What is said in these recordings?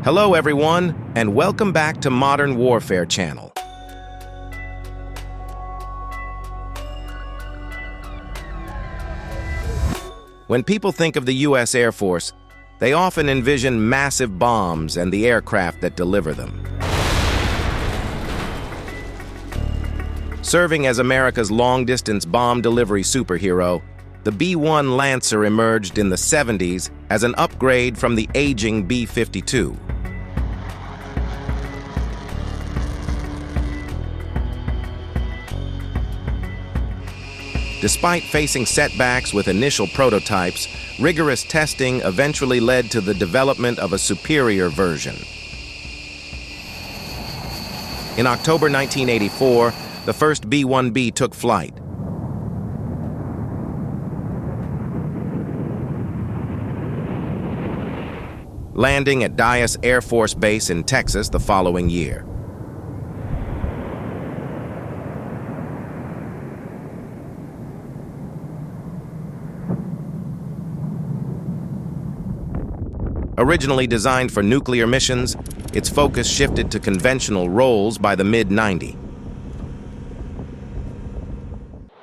Hello everyone, and welcome back to Modern Warfare Channel. When people think of the U.S. Air Force, they often envision massive bombs and the aircraft that deliver them. Serving as America's long-distance bomb delivery superhero, the B-1 Lancer emerged in the 70s as an upgrade from the aging B-52. Despite facing setbacks with initial prototypes, rigorous testing eventually led to the development of a superior version. In October 1984, the first B-1B took flight. Landing at Deadliest Air Force Base in Texas the following year. Originally designed for nuclear missions, its focus shifted to conventional roles by the mid-90s.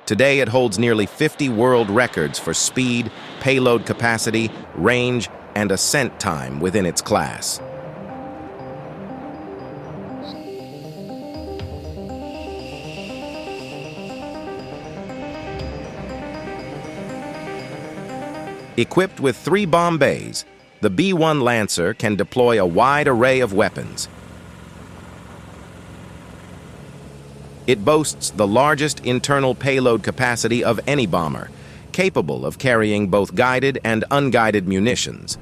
Today, it holds nearly 50 world records for speed, payload capacity, range, and ascent time within its class. Equipped with 3 bomb bays, the B-1 Lancer can deploy a wide array of weapons. It boasts the largest internal payload capacity of any bomber, capable of carrying both guided and unguided munitions.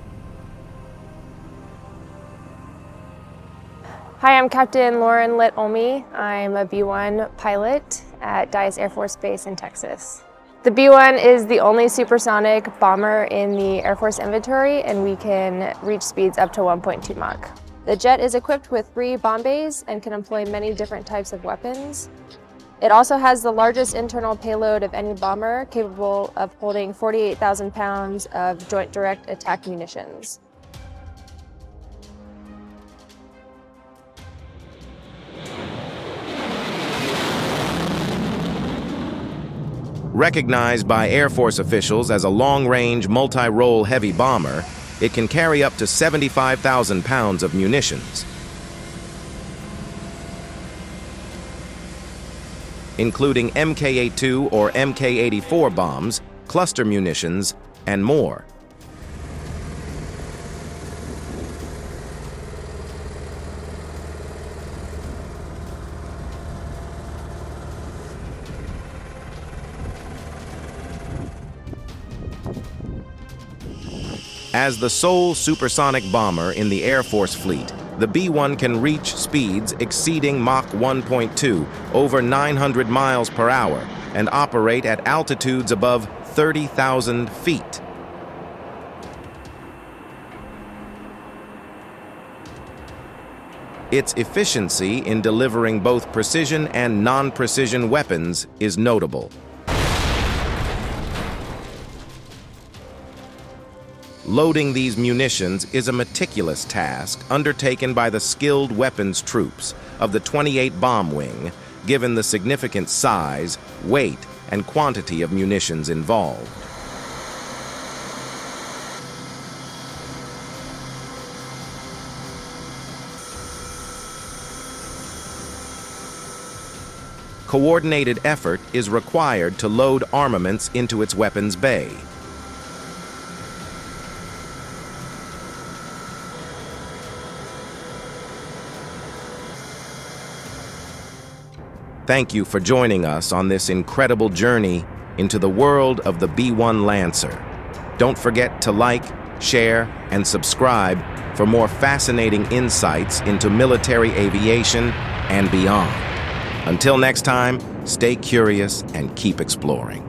Hi, I'm Captain Lauren Litt-Olmy. I'm a B-1 pilot at Deadliest Air Force Base in Texas. The B-1 is the only supersonic bomber in the Air Force inventory, and we can reach speeds up to 1.2 Mach. The jet is equipped with 3 bomb bays and can employ many different types of weapons. It also has the largest internal payload of any bomber, capable of holding 48,000 pounds of joint direct attack munitions. Recognized by Air Force officials as a long-range, multi-role heavy bomber, it can carry up to 75,000 pounds of munitions, including Mk-82 or Mk-84 bombs, cluster munitions, and more. As the sole supersonic bomber in the Air Force fleet, the B-1 can reach speeds exceeding Mach 1.2, over 900 miles per hour, and operate at altitudes above 30,000 feet. Its efficiency in delivering both precision and non-precision weapons is notable. Loading these munitions is a meticulous task undertaken by the skilled weapons troops of the 28 Bomb Wing, given the significant size, weight, and quantity of munitions involved. Coordinated effort is required to load armaments into its weapons bay. Thank you for joining us on this incredible journey into the world of the B-1 Lancer. Don't forget to like, share, and subscribe for more fascinating insights into military aviation and beyond. Until next time, stay curious and keep exploring.